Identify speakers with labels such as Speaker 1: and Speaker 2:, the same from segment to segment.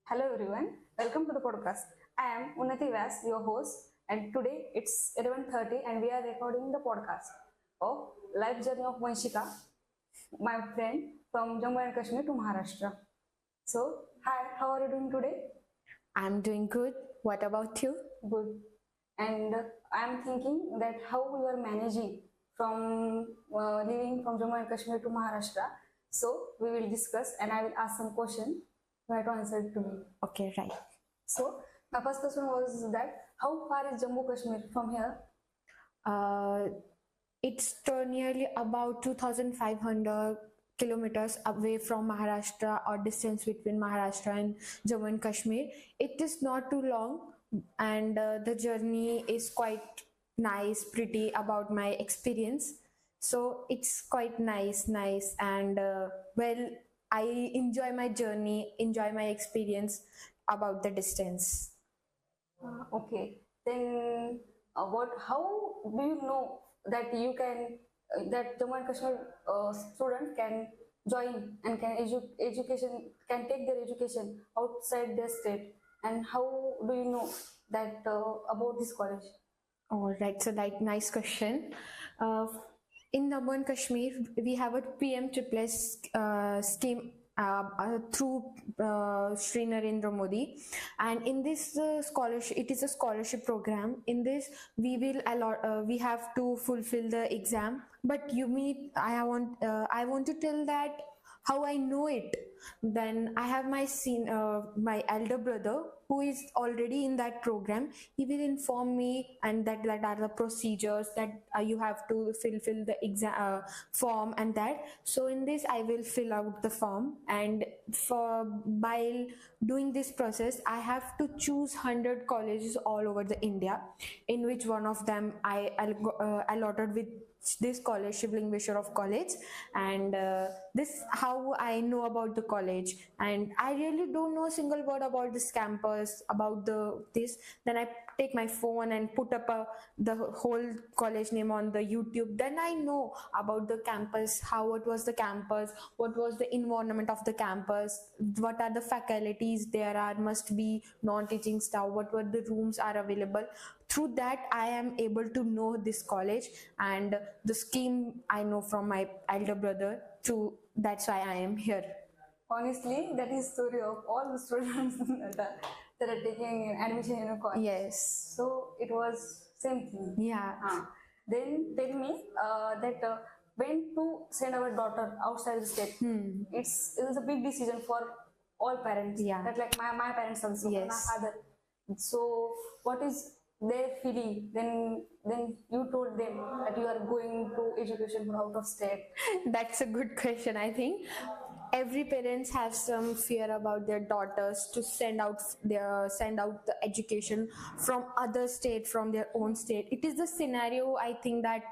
Speaker 1: Hello everyone, welcome to the podcast. I am Unnati Vyas, your host, and today it's 11:30 and we are recording the podcast of Life Journey of Vanshika, my friend from Jammu and Kashmir to Maharashtra. So, hi, how are you doing today?
Speaker 2: I'm doing good. What about you?
Speaker 1: Good. And I'm thinking that how you are managing from living from Jammu and Kashmir to Maharashtra. So, we will discuss and I will ask some question. You have to answer it to me.
Speaker 2: Okay, right.
Speaker 1: So my first question was that how far is Jammu Kashmir from here?
Speaker 2: Uh, it's nearly about 2,500 kilometers away from Maharashtra, or distance between Maharashtra and Jammu and Kashmir. It is not too long, and the journey is quite nice, pretty about my experience. So it's quite nice, and well, I enjoy my journey, enjoy my experience about the distance.
Speaker 1: Okay. Then what? How do you know that you can that Jammu and Kashmir student can join and can education can take their education outside their state? And how do you know that about this college?
Speaker 2: All right, so that nice question. Uh, in Jammu and Kashmir, we have a PM Triple scheme through Sri Narendra Modi, and in this scholarship, it is a scholarship program. In this, we have to fulfill the exam. But I want to tell that how I know it. Then I have my elder brother who is already in that program. He will inform me, and that are the procedures that you have to fulfill the exam form and that. So in this, I will fill out the form, and for while doing this process, I have to choose 100 colleges all over the India, in which one of them I allotted with this college, Shivling Bisharov College. And this how I know about the college, and I really don't know a single word about this campus, about the this. Then I take my phone and put up the whole college name on the YouTube. Then I know about the campus, how it was the campus, what was the environment of the campus, what are the faculties there are, must be non-teaching staff, what were the rooms are available. Through that, I am able to know this college, and the scheme I know from my elder brother. Through that's why I am here.
Speaker 1: Honestly, that is story of all the students that are taking admission in a college.
Speaker 2: Yes.
Speaker 1: So it was same thing.
Speaker 2: Yeah.
Speaker 1: Then tell me that when to send our daughter outside the state, it is a big decision for all parents.
Speaker 2: Yeah.
Speaker 1: That like my parents also,
Speaker 2: Yes.
Speaker 1: my father. So what is their feeling? Then you told them that you are going to education from out of state.
Speaker 2: That's a good question. I think every parents have some fear about their daughters to send out the education from other state, from their own state. It is the scenario, I think, that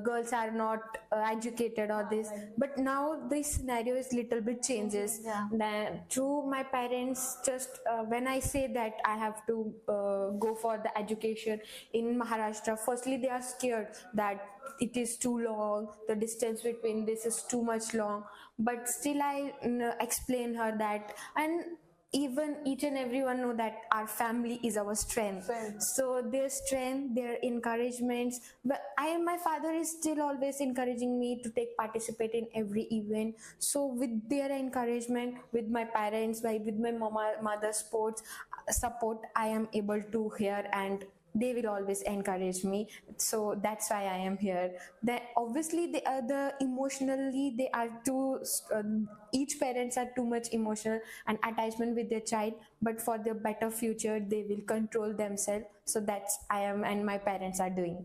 Speaker 2: girls are not educated or this. But now this scenario is little bit changes.
Speaker 1: Yeah.
Speaker 2: Then through my parents, just when I say that I have to go for the education in Maharashtra, firstly they are scared that it is too long, the distance between this is too much long. But still I explain her that, and even each and everyone know that our family is our strength. So their strength, their encouragements, but my father is still always encouraging me to take participate in every event. So with their encouragement, with my parents, with my mother sports support, I am able to hear, and they will always encourage me. So that's why I am here. That obviously the emotionally they are too each parents are too much emotional and attachment with their child, but for their better future they will control themselves. So that's I am and my parents are doing.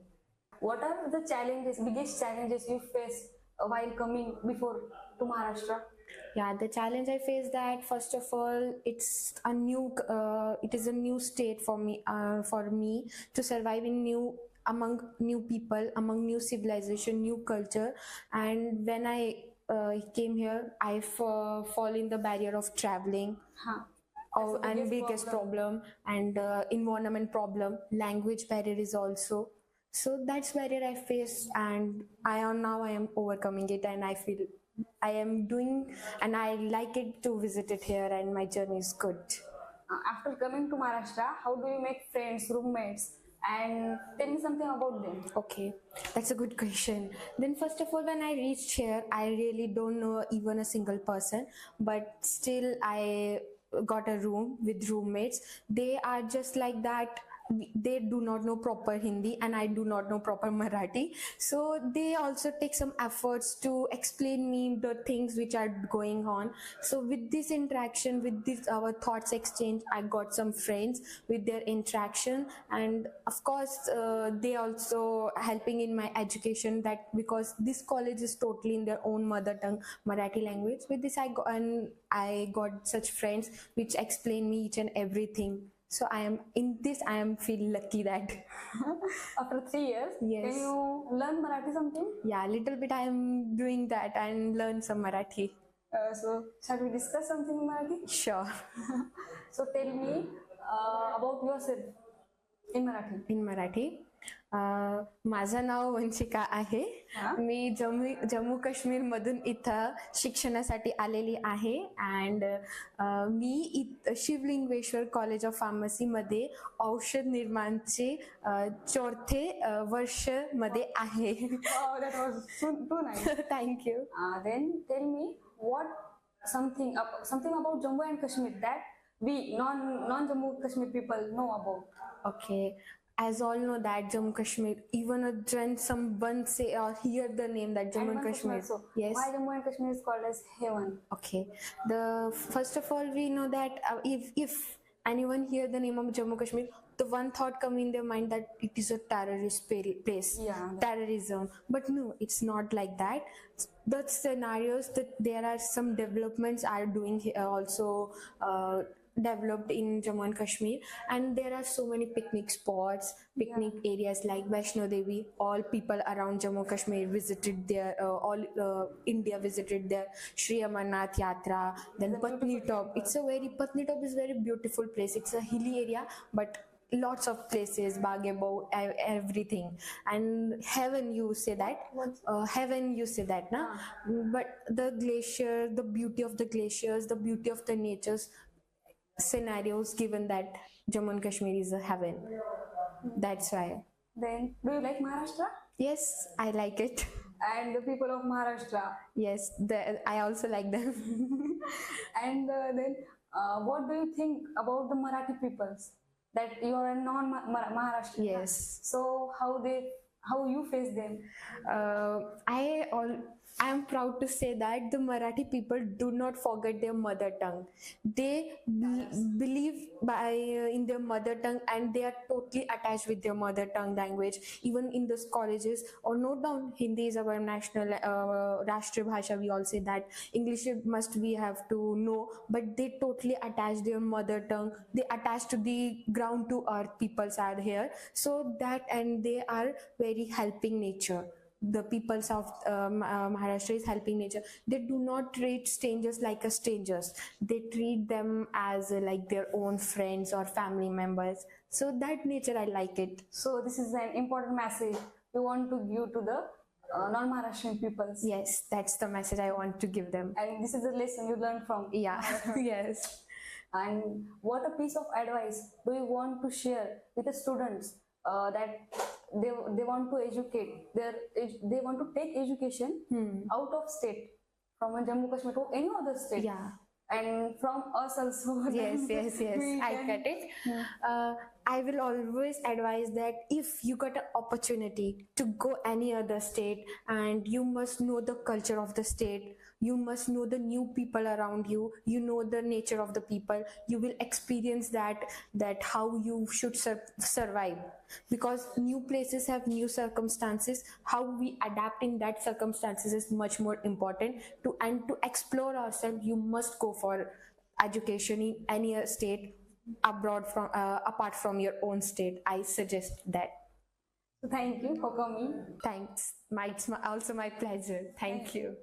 Speaker 1: What are the challenges, biggest challenges you face while coming before to Maharashtra?
Speaker 2: Yeah, the challenge I face that first of all, it is a new state for me to survive in among new people, among new civilization, new culture. And when I came here, I fall in the barrier of traveling.
Speaker 1: Huh.
Speaker 2: Oh, and biggest problem, and environment problem, language barrier is also. So that's barrier I face, and I am overcoming it, and I feel I am doing, and I like it to visit it here, and my journey is good.
Speaker 1: After coming to Maharashtra, how do you make friends, roommates, and tell me something about them?
Speaker 2: Okay, that's a good question. Then, first of all, when I reached here, I really don't know even a single person, but still, I got a room with roommates. They are just like that. They do not know proper Hindi, and I do not know proper Marathi. So, they also take some efforts to explain me the things which are going on. So, with this interaction, with this our thoughts exchange, I got some friends with their interaction, and of course they also helping in my education, that because this college is totally in their own mother tongue Marathi language. With this I got such friends which explain me each and everything. So I am feel lucky that
Speaker 1: After 3 years,
Speaker 2: Yes.
Speaker 1: can you learn Marathi something?
Speaker 2: yeah, little bit I am doing that and learn some Marathi.
Speaker 1: So, shall we discuss something in Marathi?
Speaker 2: Sure.
Speaker 1: So, tell me about yourself in Marathi.
Speaker 2: In Marathi माझं नाव वंशिका आहे.
Speaker 1: हा.
Speaker 2: मी जम्मू काश्मीर मधून इथं शिक्षणासाठी आलेली आहे. And मी Shivalingeshwar college of pharmacy मध्ये औषध निर्माणचे चौथे वर्ष मध्ये आहे.
Speaker 1: Wow, that was too nice.
Speaker 2: Thank you.
Speaker 1: Then tell me something about Jammu and Kashmir that we non Jammu Kashmir people know about.
Speaker 2: Okay, as all know that Jammu Kashmir, even when someone say or hear the name that Jammu and Kashmir,
Speaker 1: So,
Speaker 2: yes.
Speaker 1: why Jammu and Kashmir is called as heaven?
Speaker 2: Okay, the first of all we know that if anyone hear the name of Jammu Kashmir, the one thought come in their mind that it is a terrorist place,
Speaker 1: Yeah.
Speaker 2: terrorism. But no, it's not like that. The scenarios that there are some developments are doing also developed in Jammu and Kashmir, and there are so many picnic spots, picnic areas like Vaishno Devi. All people around Jammu Kashmir visited there. All India visited there. Shri Amarnath Yatra. Then Patni Top. Patni Top is very beautiful place. It's a hilly area, but lots of places, Bagebo, everything. And heaven, you say that. Heaven, you say that, na? But the glacier, the beauty of the glaciers, the beauty of the natures scenarios given that Jammu and Kashmir is a heaven. That's why.
Speaker 1: Then, do you like Maharashtra?
Speaker 2: Yes, I like it.
Speaker 1: And the people of Maharashtra.
Speaker 2: Yes, I also like them.
Speaker 1: And then, what do you think about the Marathi peoples? That you are a non-Maharashtrian.
Speaker 2: Yes.
Speaker 1: So how you face them?
Speaker 2: I am proud to say that the Marathi people do not forget their mother tongue. They believe in their mother tongue, and they are totally attached with their mother tongue language. Even in those colleges, or note down, Hindi is our national Rashtriya Bhasha. We all say that English we have to know, but they totally attach their mother tongue. They attach to the ground to earth. Peoples are here, so that, and they are very helping nature. The peoples of Maharashtra is helping nature. They do not treat strangers like a strangers. They treat them as like their own friends or family members. So that nature, I like it.
Speaker 1: So this is an important message you want to give to the non-Maharashtrian peoples.
Speaker 2: Yes, that's the message I want to give them.
Speaker 1: And this is a lesson you learned from.
Speaker 2: Yeah. Yes.
Speaker 1: And what a piece of advice do you want to share with the students that they want to educate they want to take education out of state, from Jammu Kashmir to any other state?
Speaker 2: Yeah.
Speaker 1: And from us also.
Speaker 2: Yes. I get it. I will always advise that if you got an opportunity to go any other state, and you must know the culture of the state, you must know the new people around you, you know the nature of the people, you will experience that how you should survive, because new places have new circumstances. How we adapt in that circumstances is much more important. To explore ourselves, you must go for education in any state abroad from apart from your own state. I suggest that.
Speaker 1: So thank you for coming.
Speaker 2: Thanks. It's also my pleasure. Thank you.